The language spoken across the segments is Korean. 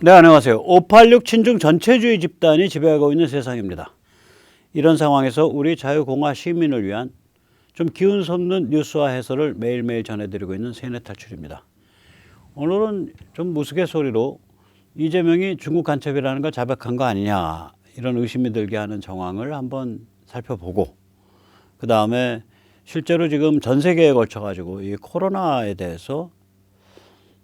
네, 안녕하세요. 586 친중 전체주의 집단이 지배하고 있는 세상입니다. 이런 상황에서 우리 자유공화 시민을 위한 좀 기운 솟는 뉴스와 해설을 매일매일 전해드리고 있는 세뇌탈출입니다. 오늘은 좀 우스갯소리로 이재명이 중국 간첩이라는 걸 자백한 거 아니냐 이런 의심이 들게 하는 정황을 한번 살펴보고, 그 다음에 실제로 지금 전 세계에 걸쳐 가지고 이 코로나에 대해서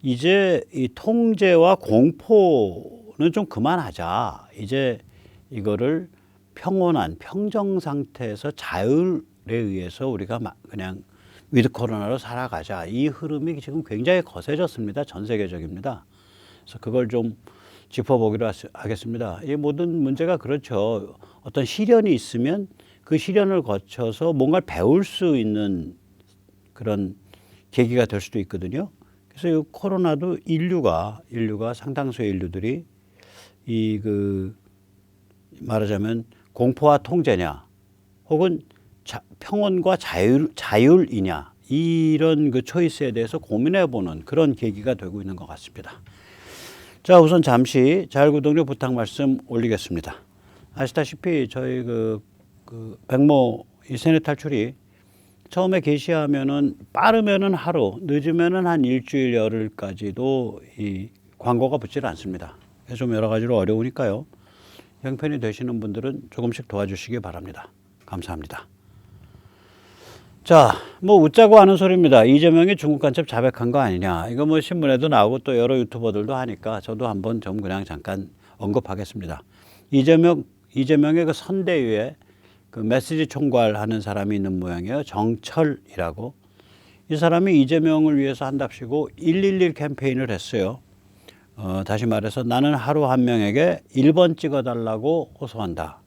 이제 이 통제와 공포는 좀 그만하자. 이제 이거를 평온한 평정 상태에서 자율에 의해서 우리가 그냥 위드 코로나로 살아가자. 이 흐름이 지금 굉장히 거세졌습니다. 전 세계적입니다. 그래서 그걸 좀 짚어보기로 하겠습니다. 이 모든 문제가 그렇죠. 어떤 시련이 있으면 그 시련을 거쳐서 뭔가를 배울 수 있는 그런 계기가 될 수도 있거든요. 그래서 이 코로나도 인류가 상당수의 인류들이 말하자면 공포와 통제냐 혹은 평온과 자율이냐 이런 그 초이스에 대해서 고민해보는 그런 계기가 되고 있는 것 같습니다. 자, 우선 잠시 자율구독료 부탁 말씀 올리겠습니다. 아시다시피 저희 백모 이 세뇌탈출이 처음에 게시하면은 빠르면은 하루, 늦으면은 한 일주일, 열흘까지도 이 광고가 붙질 않습니다. 그래서 좀 여러 가지로 어려우니까요. 형편이 되시는 분들은 조금씩 도와주시기 바랍니다. 감사합니다. 자, 뭐 웃자고 하는 소리입니다. 이재명이 중국 간첩 자백한 거 아니냐. 이거 뭐 신문에도 나오고 또 여러 유튜버들도 하니까 저도 한번 좀 그냥 잠깐 언급하겠습니다. 이재명의 그 선대위에 그 메시지 총괄하는 사람이 있는 모양이에요. 정철이라고. 이 사람이 이재명을 위해서 한답시고 111 캠페인을 했어요. 다시 말해서 나는 하루 한 명에게 1번 찍어달라고 호소한다.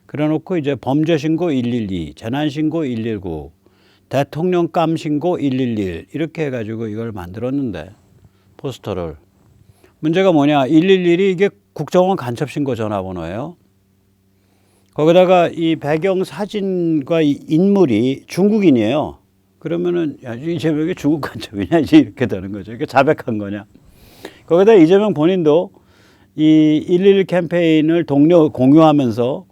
그래놓고 이제 범죄 신고 112, 재난 신고 119, 대통령감 신고 111 이렇게 해가지고 이걸 만들었는데 포스터를. 문제가 뭐냐? 111이 이게 국정원 간첩 신고 전화번호예요. 거기다가 이 배경 사진과 이 인물이 중국인이에요. 그러면은 야, 이재명이 중국 간첩이냐 이제 이렇게 되는 거죠. 이게 자백한 거냐. 거기다 이재명 본인도 이 111 캠페인을 공유하면서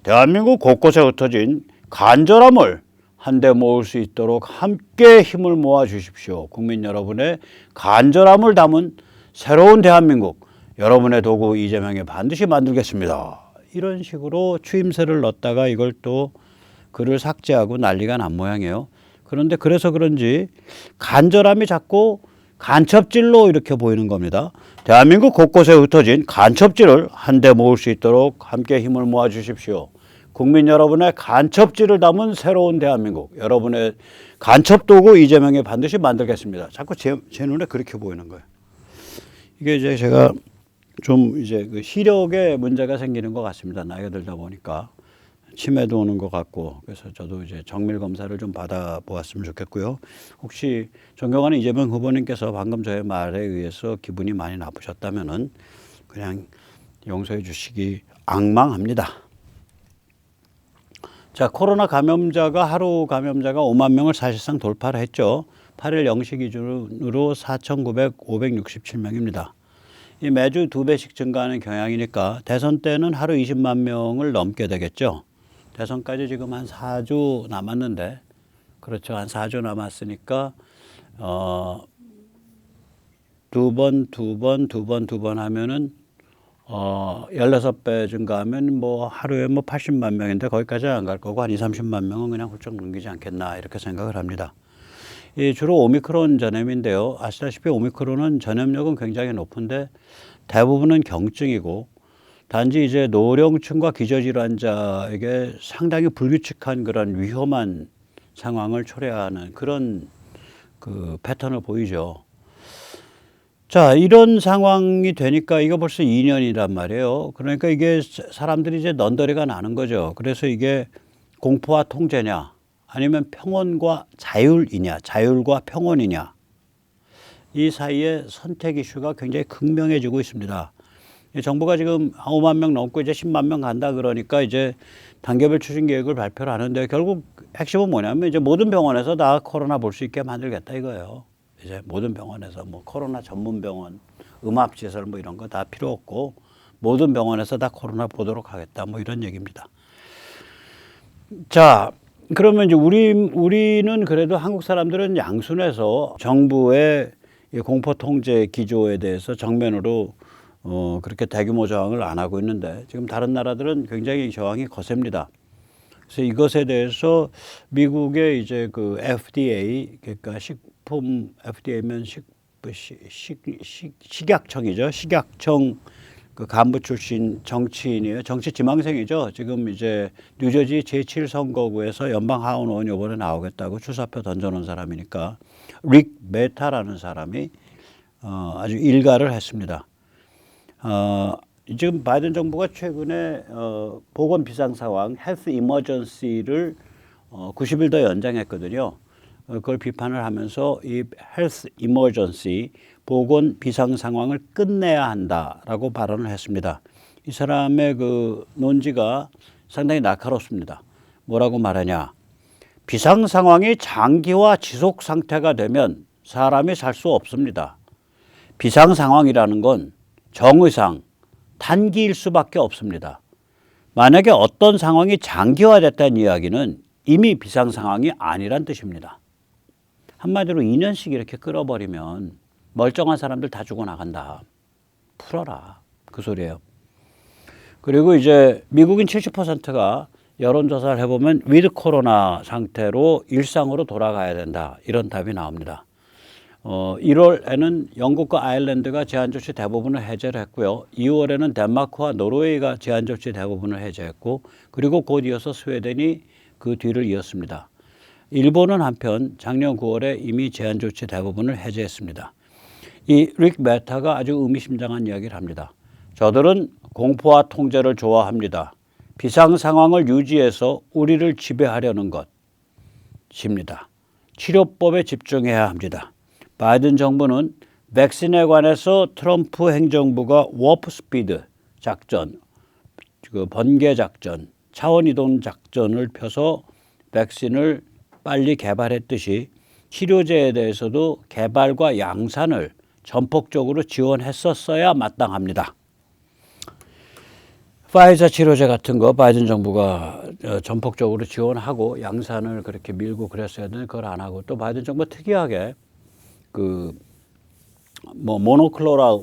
대한민국 곳곳에 흩어진 간절함을 한데 모을 수 있도록 함께 힘을 모아 주십시오. 국민 여러분의 간절함을 담은 새로운 대한민국, 여러분의 도구 이재명이 반드시 만들겠습니다. 이런 식으로 추임새를 넣었다가 이걸 또 글을 삭제하고 난리가 난 모양이에요. 그런데 그래서 그런지 간절함이 자꾸 간첩질로 이렇게 보이는 겁니다. 대한민국 곳곳에 흩어진 간첩질을 한데 모을 수 있도록 함께 힘을 모아 주십시오. 국민 여러분의 간첩질을 담은 새로운 대한민국, 여러분의 간첩 도구 이재명이 반드시 만들겠습니다. 자꾸 제 눈에 그렇게 보이는 거예요. 이게 이제 제가 좀 이제 그 시력에 문제가 생기는 것 같습니다. 나이가 들다 보니까 치매도 오는 것 같고, 그래서 저도 이제 정밀 검사를 좀 받아보았으면 좋겠고요. 혹시 존경하는 이재명 후보님께서 방금 저의 말에 의해서 기분이 많이 나쁘셨다면은 그냥 용서해 주시기 앙망합니다. 자, 코로나 감염자가 하루 감염자가 5만 명을 사실상 돌파를 했죠. 8일 0시 기준으로 4,567명입니다. 이 매주 2배씩 증가하는 경향이니까 대선 때는 하루 20만 명을 넘게 되겠죠. 대선까지 지금 한 4주 남았는데, 그렇죠. 한 4주 남았으니까 두 번 하면은 16배 증가하면 뭐 하루에 뭐 80만 명인데 거기까지는 안 갈 거고 한 30만 명은 그냥 훌쩍 넘기지 않겠나 이렇게 생각을 합니다. 주로 오미크론 전염인데요. 아시다시피 오미크론은 전염력은 굉장히 높은데 대부분은 경증이고, 단지 이제 노령층과 기저질환자에게 상당히 불규칙한 그런 위험한 상황을 초래하는 그런 그 패턴을 보이죠. 자, 이런 상황이 되니까 이거 벌써 2년이란 말이에요. 그러니까 이게 사람들이 이제 넌더리가 나는 거죠. 그래서 이게 공포와 통제냐 아니면 평온과 자율이냐, 자율과 평온이냐, 이 사이에 선택 이슈가 굉장히 극명해지고 있습니다. 정부가 지금 5만 명 넘고 이제 10만 명 간다 그러니까 이제 단계별 추진 계획을 발표를 하는데, 결국 핵심은 뭐냐면 이제 모든 병원에서 다 코로나 볼 수 있게 만들겠다 이거예요. 이제 모든 병원에서 뭐 코로나 전문 병원, 음압시설 뭐 이런 거 다 필요 없고 모든 병원에서 다 코로나 보도록 하겠다 뭐 이런 얘기입니다. 자, 그러면 이제 우리는 그래도 한국 사람들은 양순해서 정부의 이 공포 통제 기조에 대해서 정면으로 그렇게 대규모 저항을 안 하고 있는데 지금 다른 나라들은 굉장히 저항이 거셉니다. 그래서 이것에 대해서 미국의 이제 그 FDA 그러니까 식품 FDA면 식약청이죠. 식약청 그 간부 출신 정치인이에요. 정치 지망생이죠. 지금 이제 뉴저지 제7선거구에서 연방 하원 의원 이번에 나오겠다고 출사표 던져놓은 사람이니까 릭 메타라는 사람이 아주 일가를 했습니다. 지금 바이든 정부가 최근에 보건 비상 상황 헬스 이머전시를 90일 더 연장했거든요. 그걸 비판을 하면서 이 헬스 이머전시 보건 비상 상황을 끝내야 한다라고 발언을 했습니다. 이 사람의 그 논지가 상당히 날카롭습니다. 뭐라고 말하냐? 비상 상황이 장기화 지속 상태가 되면 사람이 살 수 없습니다. 비상 상황이라는 건 정의상 단기일 수밖에 없습니다. 만약에 어떤 상황이 장기화됐다는 이야기는 이미 비상 상황이 아니란 뜻입니다. 한마디로 2년씩 이렇게 끌어버리면 멀쩡한 사람들 다 죽어나간다. 풀어라. 그 소리예요. 그리고 이제 미국인 70%가 여론조사를 해보면 위드 코로나 상태로 일상으로 돌아가야 된다. 이런 답이 나옵니다. 1월에는 영국과 아일랜드가 제한조치 대부분을 해제를 했고요. 2월에는 덴마크와 노르웨이가 제한조치 대부분을 해제했고 그리고 곧 이어서 스웨덴이 그 뒤를 이었습니다. 일본은 한편 작년 9월에 이미 제한조치 대부분을 해제했습니다. 이 릭 메타가 아주 의미심장한 이야기를 합니다. 저들은 공포와 통제를 좋아합니다. 비상 상황을 유지해서 우리를 지배하려는 것입니다. 치료법에 집중해야 합니다. 바이든 정부는 백신에 관해서 트럼프 행정부가 워프 스피드 작전, 그 번개 작전, 차원 이동 작전을 펴서 백신을 빨리 개발했듯이 치료제에 대해서도 개발과 양산을 전폭적으로 지원했었어야 마땅합니다. 파이자 치료제 같은 거 바이든 정부가 전폭적으로 지원하고 양산을 그렇게 밀고 그랬어야 되는데 그걸 안 하고 또 바이든 정부 특이하게 그 뭐 모노클로랄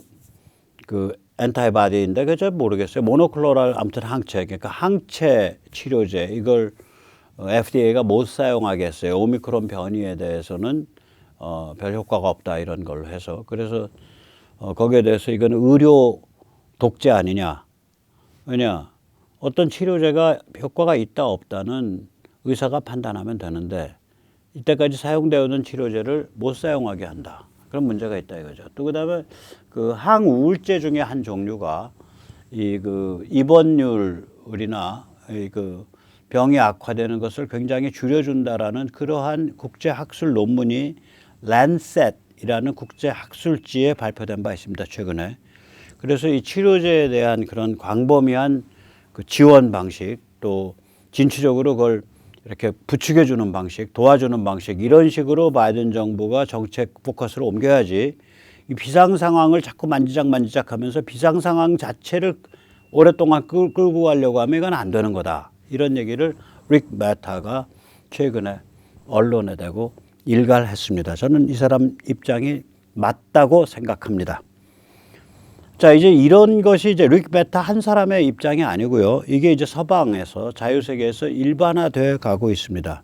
그 엔타이바디인데 그거 잘 모르겠어요. 모노클로랄 아무튼 항체 그러니까 항체 치료제 이걸 FDA가 못 사용하게 했어요. 오미크론 변이에 대해서는 별 효과가 없다 이런 걸로 해서 그래서 거기에 대해서 이건 의료 독재 아니냐. 왜냐 어떤 치료제가 효과가 있다 없다는 의사가 판단하면 되는데 이때까지 사용되었던 치료제를 못 사용하게 한다. 그런 문제가 있다 이거죠. 또 그다음에 그 항우울제 중에 한 종류가 이 그 입원율이나 그 병이 악화되는 것을 굉장히 줄여준다라는 그러한 국제학술 논문이 란셋이라는 국제학술지에 발표된 바 있습니다. 최근에. 그래서 이 치료제에 대한 그런 광범위한 그 지원 방식 또 진취적으로 그걸 이렇게 부추겨주는 방식, 도와주는 방식 이런 식으로 바이든 정부가 정책 포커스를 옮겨야지 이 비상 상황을 자꾸 만지작 하면서 비상 상황 자체를 오랫동안 끌고 가려고 하면 이건 안 되는 거다. 이런 얘기를 릭 메타가 최근에 언론에 대고 일갈 했습니다. 저는 이 사람 입장이 맞다고 생각합니다. 자, 이제 이런 것이 이제 릭 메타 한 사람의 입장이 아니고요. 이게 이제 서방에서 자유세계에서 일반화되어 가고 있습니다.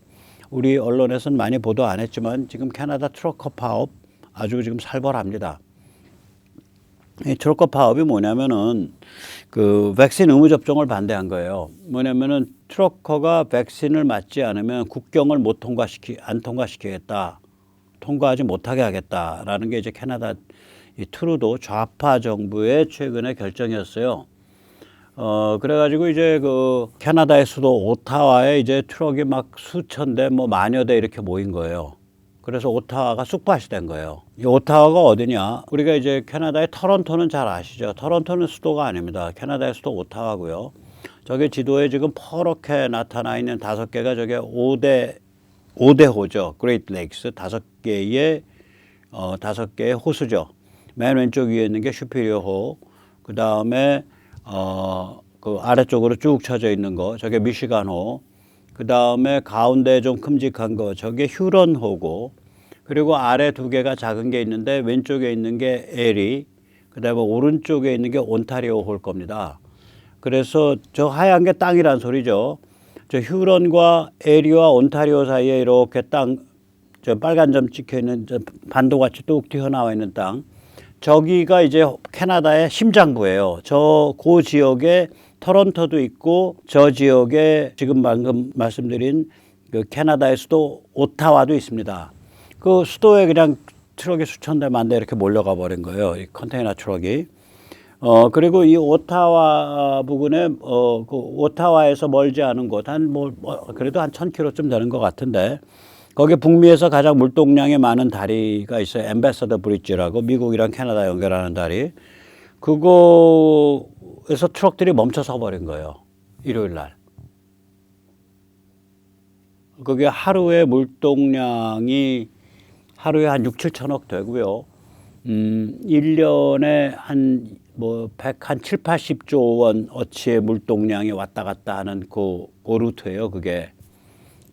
우리 언론에서는 많이 보도 안 했지만 지금 캐나다 트러커 파업 아주 지금 살벌합니다. 이 트러커 파업이 뭐냐면은 그 백신 의무 접종을 반대한 거예요. 뭐냐면은 트러커가 백신을 맞지 않으면 국경을 안 통과시키겠다. 통과하지 못하게 하겠다라는 게 이제 캐나다 이 트루도 좌파 정부의 최근의 결정이었어요. 그래가지고 이제 그 캐나다의 수도 오타와에 이제 트럭이 막 수천 대 뭐 만여 대 이렇게 모인 거예요. 그래서 오타와가 쑥밭이 된 거예요. 이 오타와가 어디냐? 우리가 이제 캐나다의 토론토는 잘 아시죠? 토론토는 수도가 아닙니다. 캐나다의 수도 오타와고요. 저게 지도에 지금 퍼렇게 나타나 있는 5개가 저게 5대 호죠. 그레이트 레이크스 5개의 호수죠. 맨 왼쪽 위에 있는 게 슈피리어호, 그 다음에 그 아래쪽으로 쭉 쳐져 있는 거, 저게 미시간호, 그 다음에 가운데 좀 큼직한 거, 저게 휴런호고, 그리고 아래 두 개가 작은 게 있는데 왼쪽에 있는 게 에리, 그 다음에 오른쪽에 있는 게 온타리오호일 겁니다. 그래서 저 하얀 게 땅이란 소리죠. 저 휴런과 에리와 온타리오 사이에 이렇게 땅, 저 빨간 점 찍혀 있는 저 반도같이 뚝 튀어나와 있는 땅, 저기가 이제 캐나다의 심장부예요. 그 지역에 토론토도 있고, 저 지역에 지금 방금 말씀드린 그 캐나다의 수도 오타와도 있습니다. 그 수도에 그냥 트럭이 수천 대 만 대 이렇게 몰려가 버린 거예요. 이 컨테이너 트럭이. 그리고 이 오타와 부근에 그 오타와에서 멀지 않은 곳, 그래도 한 1000km쯤 되는 것 같은데, 거기 북미에서 가장 물동량이 많은 다리가 있어요. 앰베서더 브릿지라고, 미국이랑 캐나다 연결하는 다리. 그거에서 트럭들이 멈춰 서 버린 거예요. 일요일 날. 그게 하루에 물동량이 하루에 한 6, 7천억 되고요. 1년에 한 7, 80조 원 어치의 물동량이 왔다 갔다 하는 그 루트예요. 그게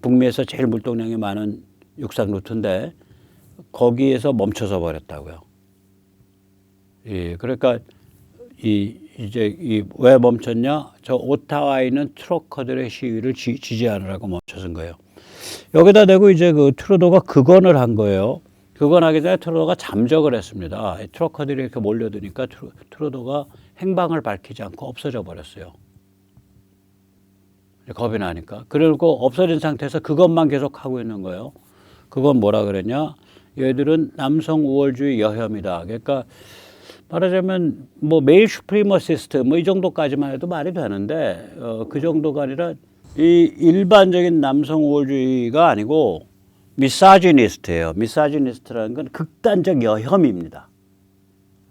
북미에서 제일 물동량이 많은 육상 루트인데 거기에서 멈춰서 버렸다고요. 예, 그러니까 이제 왜 멈췄냐? 저 오타와에 있는 트럭커들의 시위를 지지하느라고 멈춰선 거예요. 여기다 대고 이제 그 트루도가 극언을 한 거예요. 극언하기 전에 트루도가 잠적을 했습니다. 트럭커들이 이렇게 몰려드니까 트루도가 행방을 밝히지 않고 없어져 버렸어요. 겁이 나니까. 그리고 없어진 상태에서 그것만 계속 하고 있는 거예요. 그건 뭐라 그랬냐? 얘들은 남성 우월주의 여혐이다. 그러니까 말하자면 메일 슈프리머시스트 이 정도까지만 해도 말이 되는데 그 정도가 아니라 이 일반적인 남성 우월주의가 아니고 미사지니스트예요. 미사지니스트라는 건 극단적 여혐입니다.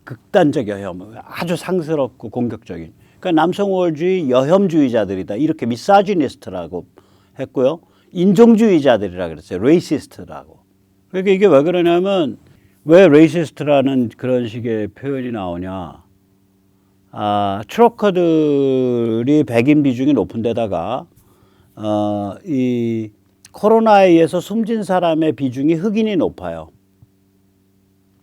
극단적 여혐, 아주 상스럽고 공격적인. 그러니까 남성 우월주의 여혐주의자들이다. 이렇게 미사지니스트라고 했고요. 인종주의자들이라 그랬어요. 레이시스트라고. 그러니까 이게 왜 그러냐면 왜 레이시스트라는 그런 식의 표현이 나오냐. 트럭커들이 백인 비중이 높은 데다가 이 코로나에 의해서 숨진 사람의 비중이 흑인이 높아요.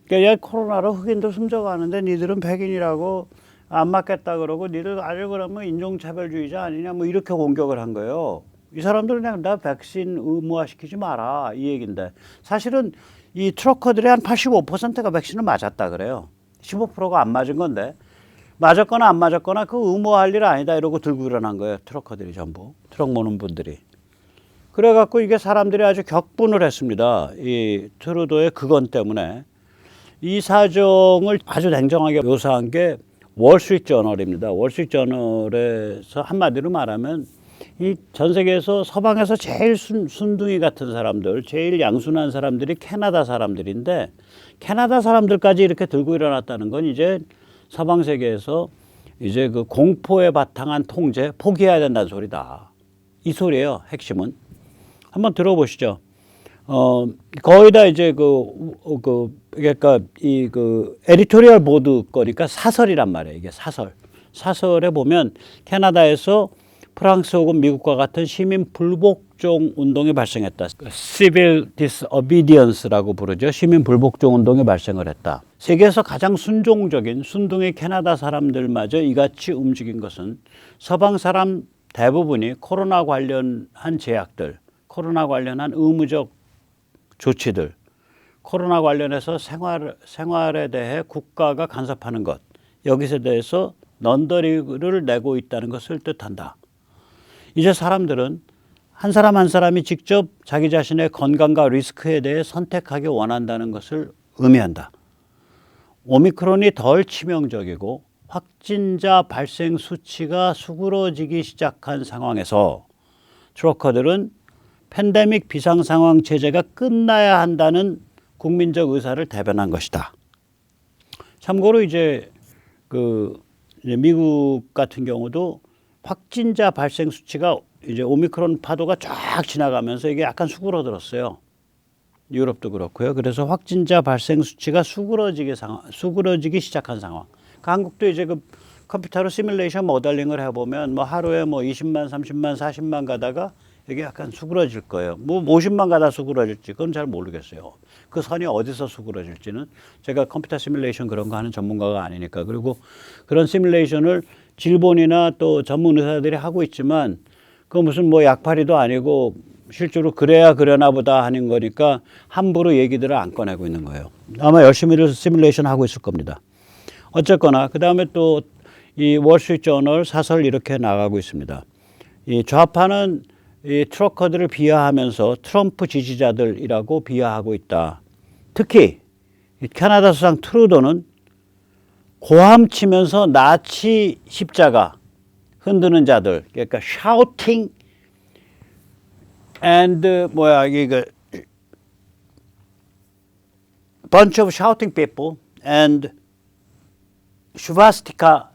그러니까 코로나로 흑인도 숨져가는데 니들은 백인이라고 안 맞겠다 그러고 니들 아주 그러면 인종차별주의자 아니냐 이렇게 공격을 한 거예요. 이 사람들은 그냥 나 백신 의무화시키지 마라 이 얘기인데 사실은 이 트럭커들의 한 85%가 백신을 맞았다 그래요. 15%가 안 맞은 건데 맞았거나 안 맞았거나 그 의무화할 일 아니다 이러고 들고 일어난 거예요. 트럭커들이 전부. 트럭 모는 분들이. 그래갖고 이게 사람들이 아주 격분을 했습니다. 이 트루도의 그건 때문에. 이 사정을 아주 냉정하게 묘사한 게 월스트리트저널입니다. 월스트리트저널에서 한마디로 말하면 이 전 세계에서 서방에서 제일 순둥이 같은 사람들, 제일 양순한 사람들이 캐나다 사람들인데 캐나다 사람들까지 이렇게 들고 일어났다는 건 이제 서방 세계에서 이제 그 공포에 바탕한 통제 포기해야 된다는 소리다. 이 소리예요. 핵심은. 한번 들어보시죠. 거의 다 이제 그러니까 에디토리얼 보드 거니까 사설이란 말이에요. 이게 사설. 사설에 보면 캐나다에서 프랑스 혹은 미국과 같은 시민 불복종 운동이 발생했다. Civil Disobedience라고 부르죠. 시민 불복종 운동이 발생을 했다. 세계에서 가장 순종적인 순둥이 캐나다 사람들마저 이같이 움직인 것은 서방 사람 대부분이 코로나 관련한 제약들, 코로나 관련한 의무적 조치들, 코로나 관련해서 생활에 대해 국가가 간섭하는 것, 여기에 대해서 넌더리를 내고 있다는 것을 뜻한다. 이제 사람들은 한 사람 한 사람이 직접 자기 자신의 건강과 리스크에 대해 선택하기 원한다는 것을 의미한다. 오미크론이 덜 치명적이고 확진자 발생 수치가 수그러지기 시작한 상황에서 트럭커들은 팬데믹 비상상황 체제가 끝나야 한다는 국민적 의사를 대변한 것이다. 참고로 이제 미국 같은 경우도 확진자 발생 수치가 이제 오미크론 파도가 쫙 지나가면서 이게 약간 수그러들었어요. 유럽도 그렇고요. 그래서 확진자 발생 수치가 수그러지기 시작한 상황. 한국도 이제 그 컴퓨터로 시뮬레이션 모델링을 해보면 뭐 하루에 뭐 20만, 30만, 40만 가다가 이게 약간 수그러질 거예요. 뭐 50만 가다 수그러질지 그건 잘 모르겠어요. 그 선이 어디서 수그러질지는 제가 컴퓨터 시뮬레이션 그런 거 하는 전문가가 아니니까. 그리고 그런 시뮬레이션을 질본이나 또 전문 의사들이 하고 있지만 그 무슨 뭐 약팔이도 아니고 실제로 그래야 그러나 보다 하는 거니까 함부로 얘기들을 안 꺼내고 있는 거예요. 아마 열심히 시뮬레이션 하고 있을 겁니다. 어쨌거나 그 다음에 또 이 월스트리트저널 사설 이렇게 나가고 있습니다. 이 좌파는 이 트러커들을 비하하면서 트럼프 지지자들이라고 비하하고 있다. 특히 캐나다 수상 트루도는 고함 치면서 나치 십자가 흔드는 자들, 그러니까 shouting and 이거 bunch of shouting people and swastika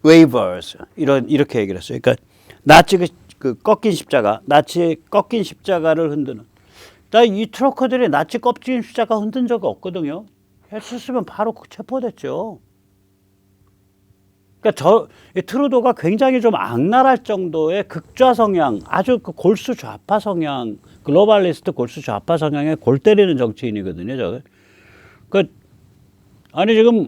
wavers 이렇게 얘기를 했어요. 그러니까 나치 그 꺾인 십자가, 나치 꺾인 십자가를 흔드는. 이 트러커들이 나치 꺾인 십자가 흔든 적 없거든요. 했었으면 바로 체포됐죠. 그러니까 트루도가 굉장히 좀 악랄할 정도의 극좌 성향, 아주 그 골수 좌파 성향, 글로벌리스트 골수 좌파 성향에 골 때리는 정치인이거든요. 아니 지금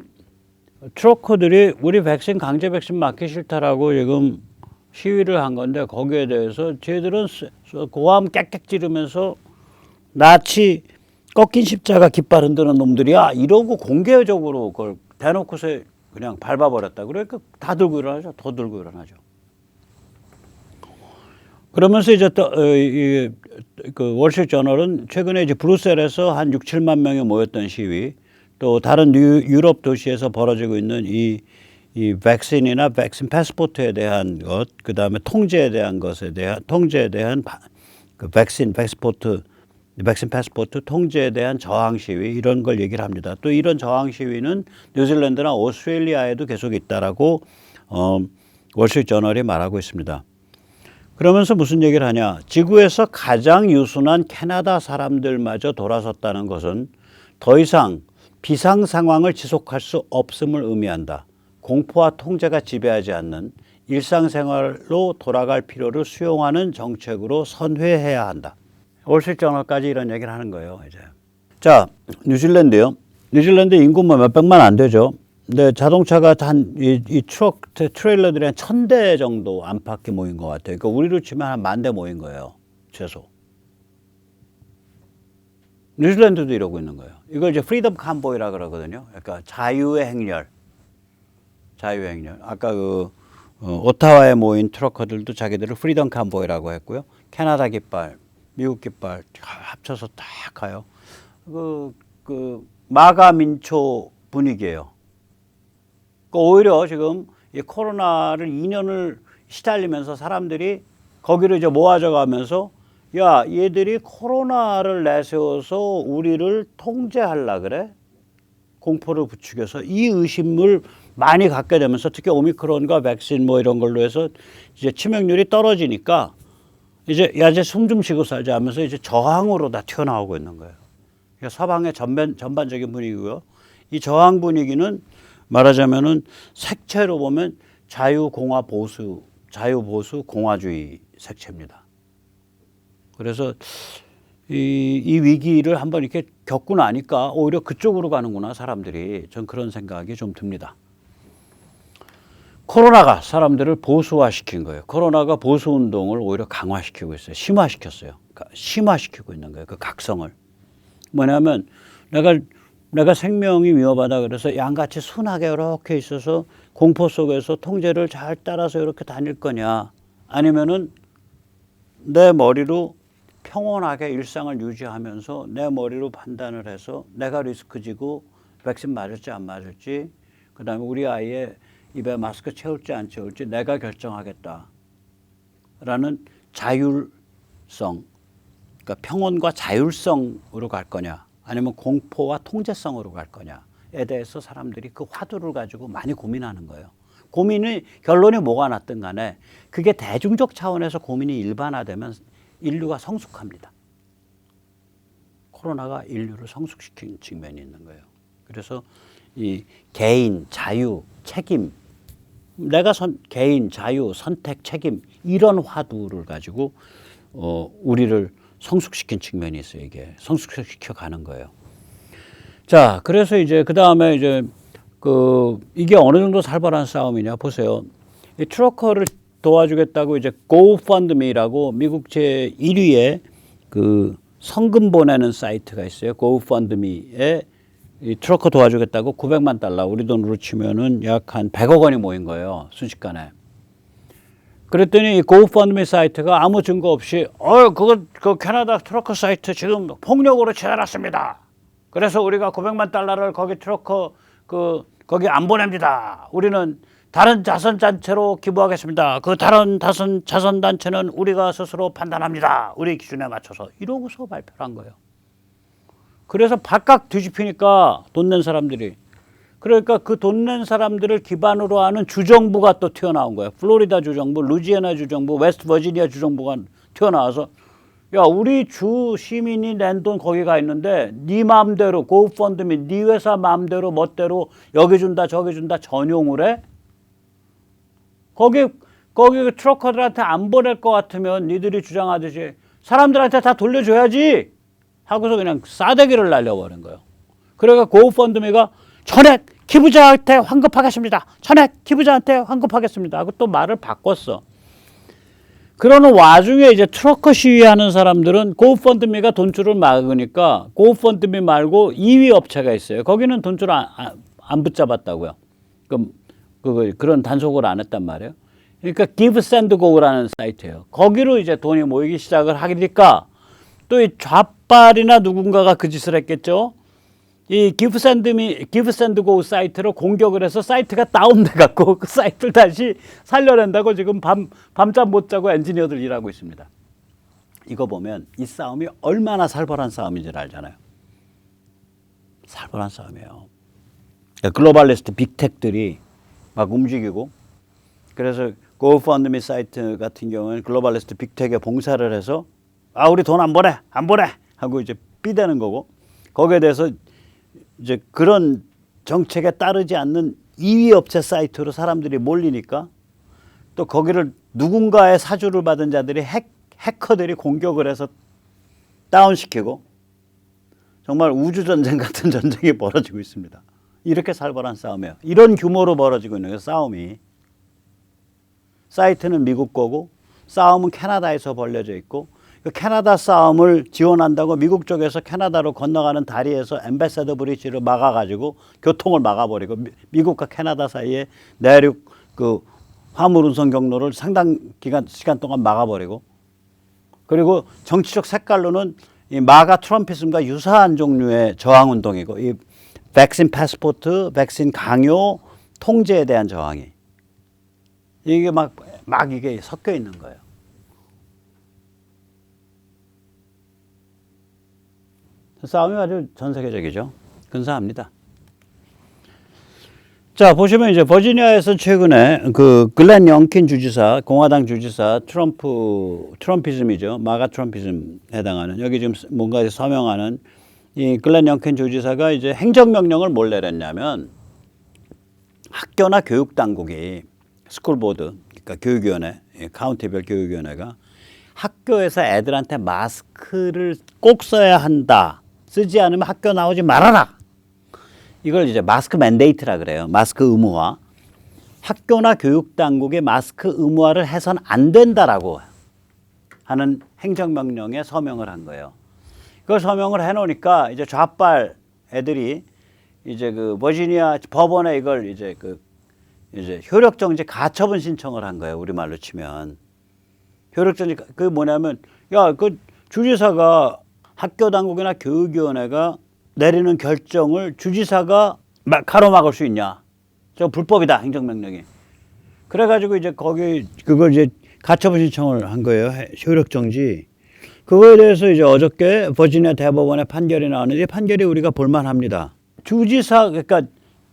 트러커들이 우리 백신 강제 백신 맞기 싫다라고 지금 시위를 한 건데 거기에 대해서 쟤들은 고함 깍깍 지르면서 나치 꺾인 십자가 깃발 흔드는 놈들이야 이러고 공개적으로 그걸 대놓고서 그냥 밟아버렸다. 그러니까 다 들고 일어나죠. 더 들고 일어나죠. 그러면서 이제 또 그 월스트리트저널은 최근에 이제 브뤼셀에서 한 6, 7만 명이 모였던 시위, 또 다른 유럽 도시에서 벌어지고 있는 이 백신이나 백신 패스포트에 대한 것, 그 다음에 통제에 대한 그 백신 패스포트 통제에 대한 저항 시위 이런 걸 얘기를 합니다. 또 이런 저항 시위는 뉴질랜드나 오스트레일리아에도 계속 있다라고 월스트리트저널이 말하고 있습니다. 그러면서 무슨 얘기를 하냐? 지구에서 가장 유순한 캐나다 사람들마저 돌아섰다는 것은 더 이상 비상 상황을 지속할 수 없음을 의미한다. 공포와 통제가 지배하지 않는 일상생활로 돌아갈 필요를 수용하는 정책으로 선회해야 한다. 월스트리트저널까지 이런 얘기를 하는 거예요. 이제. 자, 뉴질랜드요. 뉴질랜드 인구 뭐 몇백만 안 되죠. 근데 자동차가 이 트레일러들이 한 1000대 정도 안팎이 모인 것 같아요. 그러니까 우리로 치면 한 10,000대 모인 거예요. 최소. 뉴질랜드도 이러고 있는 거예요. 이걸 이제 프리덤 칸보이라 그러거든요. 그러니까 자유의 행렬. 아까 오타와에 모인 트러커들도 자기들을 프리덤 칸보이라고 했고요. 캐나다 깃발, 미국 깃발 합쳐서 딱 가요. 마가 민초 분위기예요. 오히려 지금 이 코로나를 2년을 시달리면서 사람들이 거기를 이제 모아져 가면서 야, 얘들이 코로나를 내세워서 우리를 통제하려 그래? 공포를 부추겨서 이 의심을 많이 갖게 되면서 특히 오미크론과 백신 뭐 이런 걸로 해서 이제 치명률이 떨어지니까 이제 숨 좀 쉬고 살자 하면서 이제 저항으로 다 튀어나오고 있는 거예요. 그러니까 서방의 전반적인 분위기고요. 이 저항 분위기는 말하자면은 색채로 보면 자유보수 공화주의 색채입니다. 그래서 이 위기를 한번 이렇게 겪고 나니까 오히려 그쪽으로 가는구나 사람들이. 전 그런 생각이 좀 듭니다. 코로나가 사람들을 보수화시킨 거예요. 코로나가 보수운동을 오히려 강화시키고 있어요. 심화시켰어요. 그러니까 심화시키고 있는 거예요. 그 각성을. 뭐냐면 내가 생명이 위험하다 그래서 양같이 순하게 이렇게 있어서 공포 속에서 통제를 잘 따라서 이렇게 다닐 거냐, 아니면은 내 머리로 평온하게 일상을 유지하면서 내 머리로 판단을 해서 내가 리스크지고 백신 맞을지 안 맞을지, 그 다음에 우리 아이의 입에 마스크 채울지 안 채울지 내가 결정하겠다라는 자율성, 그러니까 평온과 자율성으로 갈 거냐, 아니면 공포와 통제성으로 갈 거냐에 대해서 사람들이 그 화두를 가지고 많이 고민하는 거예요. 결론이 뭐가 났든 간에 그게 대중적 차원에서 고민이 일반화되면 인류가 성숙합니다. 코로나가 인류를 성숙시킨 측면이 있는 거예요. 그래서 이 개인, 자유, 책임, 내가 개인, 자유, 선택, 책임 이런 화두를 가지고 우리를 성숙시킨 측면이 있어요. 이게 성숙시켜 가는 거예요. 자, 그래서 이제 그 다음에 이제 이게 어느 정도 살벌한 싸움이냐 보세요. 이 트러커를 도와주겠다고 이제 GoFundMe라고 미국 제 1위의 그 성금 보내는 사이트가 있어요. GoFundMe에 이 트러커 도와주겠다고 900만 달러 우리 돈으로 치면은 약 한 100억 원이 모인 거예요. 순식간에. 그랬더니 이 GoFundMe 사이트가 아무 증거 없이 그 캐나다 트러커 사이트 지금 폭력으로 쳐달았습니다. 그래서 우리가 900만 달러를 거기 트러커 거기 안 보냅니다. 우리는 다른 자선단체로 기부하겠습니다. 그 다른 자선단체는 우리가 스스로 판단합니다. 우리 기준에 맞춰서 이러고서 발표를 한 거예요. 그래서 바깥 뒤집히니까 돈 낸 사람들이 그러니까 그 돈 낸 사람들을 기반으로 하는 주정부가 또 튀어나온 거예요. 플로리다 주정부, 루지애나 주정부, 웨스트 버지니아 주정부가 튀어나와서 야 우리 주 시민이 낸 돈 거기 가 있는데 네 마음대로 고펀드미 네 회사 마음대로 멋대로 여기 준다 저기 준다 전용을 해? 거기 트러커들한테 안 보낼 것 같으면 니들이 주장하듯이 사람들한테 다 돌려줘야지 하고서 그냥 싸대기를 날려버린 거예요. 그래가 고펀드미가 전액 기부자한테 환급하겠습니다. 전액 기부자한테 환급하겠습니다. 하고 또 말을 바꿨어. 그러는 와중에 이제 트러커 시위하는 사람들은 고펀드미가 돈줄을 막으니까 고펀드미 말고 2위 업체가 있어요. 거기는 돈줄 안 붙잡았다고요. 그런 단속을 안 했단 말이에요. 그러니까 Give, Send, Go라는 사이트예요. 거기로 이제 돈이 모이기 시작을 하니까 또 이 좌빨이나 누군가가 그 짓을 했겠죠. 이 Give, Send, Go 사이트로 공격을 해서 사이트가 다운돼 갖고 그 사이트를 다시 살려낸다고 지금 밤잠 못 자고 엔지니어들 일하고 있습니다. 이거 보면 이 싸움이 얼마나 살벌한 싸움인지를 알잖아요. 살벌한 싸움이에요. 그러니까 글로벌리스트 빅텍들이 막 움직이고 그래서 고펀드미 사이트 같은 경우는 글로벌리스트 빅텍에 봉사를 해서 우리 돈 안 보내 하고 이제 삐대는 거고 거기에 대해서 이제 그런 정책에 따르지 않는 2위 업체 사이트로 사람들이 몰리니까 또 거기를 누군가의 사주를 받은 자들이 해커들이 공격을 해서 다운시키고 정말 우주전쟁 같은 전쟁이 벌어지고 있습니다. 이렇게 살벌한 싸움이에요. 이런 규모로 벌어지고 있는 거예요. 싸움이. 사이트는 미국 거고 싸움은 캐나다에서 벌려져 있고 그 캐나다 싸움을 지원한다고 미국 쪽에서 캐나다로 건너가는 다리에서 엠베서더 브리지를 막아가지고 교통을 막아버리고 미국과 캐나다 사이에 내륙 그 화물 운송 경로를 상당 시간 동안 막아버리고 그리고 정치적 색깔로는 이 마가 트럼피즘과 유사한 종류의 저항 운동이고 이 백신 패스포트, 백신 강요, 통제에 대한 저항이 이게 막 이게 섞여 있는 거예요. 싸움이 아주 전 세계적이죠. 근사합니다. 자, 보시면 이제 버지니아에서 최근에 그 글렌 영킨 주지사, 공화당 주지사 트럼피즘이죠. 마가 트럼피즘 해당하는 여기 지금 뭔가 서명하는 이 글렌 영킨 주지사가 이제 행정명령을 뭘 내렸냐면 학교나 교육당국이 스쿨보드, 그러니까 교육위원회, 카운티별 교육위원회가 학교에서 애들한테 마스크를 꼭 써야 한다. 쓰지 않으면 학교 나오지 말아라. 이걸 이제 마스크 맨데이트라 그래요. 마스크 의무화. 학교나 교육당국이 마스크 의무화를 해서는 안 된다라고 하는 행정명령에 서명을 한 거예요. 그걸 서명을 해놓으니까 이제 좌빨 애들이 이제 그 버지니아 법원에 이걸 이제 이제 효력정지 가처분 신청을 한 거예요. 우리말로 치면. 효력정지, 그게 뭐냐면, 그 주지사가 학교 당국이나 교육위원회가 내리는 결정을 주지사가 가로막을 수 있냐. 저 불법이다, 행정명령이. 그래가지고 이제 그걸 이제 가처분 신청을 한 거예요. 효력정지. 그거에 대해서 이제 어저께 버지니아 대법원의 판결이 나왔는데 판결이 우리가 볼만합니다. 주지사, 그러니까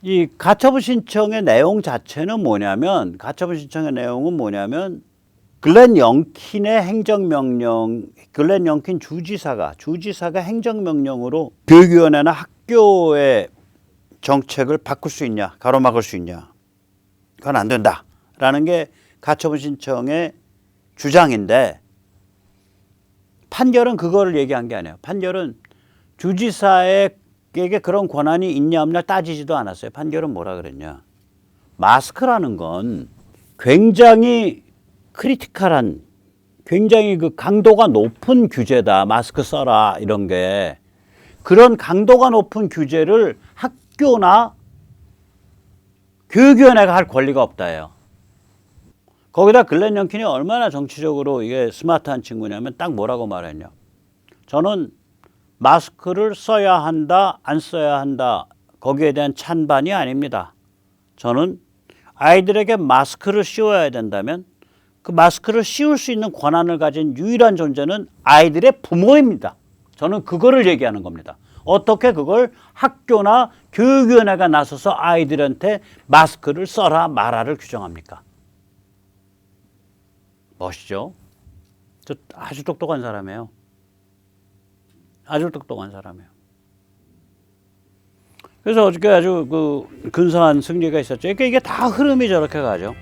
이 가처분 신청의 내용 자체는 가처분 신청의 내용은 뭐냐면 글렌 영킨의 행정명령, 글렌 영킨 주지사가 행정명령으로 교육위원회나 학교의 정책을 바꿀 수 있냐, 가로막을 수 있냐. 그건 안 된다라는 게 가처분 신청의 주장인데 판결은 그거를 얘기한 게 아니에요. 판결은 주지사에게 그런 권한이 있냐 없냐 따지지도 않았어요. 판결은 뭐라 그랬냐. 마스크라는 건 굉장히 크리티컬한, 굉장히 그 강도가 높은 규제다. 마스크 써라 이런 게. 그런 강도가 높은 규제를 학교나 교육위원회가 할 권리가 없다예요. 거기다 글렌 영킨이 얼마나 정치적으로 이게 스마트한 친구냐면 딱 뭐라고 말했냐. 저는 마스크를 써야 한다, 안 써야 한다. 거기에 대한 찬반이 아닙니다. 저는 아이들에게 마스크를 씌워야 된다면 그 마스크를 씌울 수 있는 권한을 가진 유일한 존재는 아이들의 부모입니다. 저는 그거를 얘기하는 겁니다. 어떻게 그걸 학교나 교육위원회가 나서서 아이들한테 마스크를 써라 말아를 규정합니까? 멋있죠? 저 아주 똑똑한 사람이에요. 아주 똑똑한 사람이에요. 그래서 어저께 아주 그 근사한 승리가 있었죠. 그러니까 이게 다 흐름이 저렇게 가죠.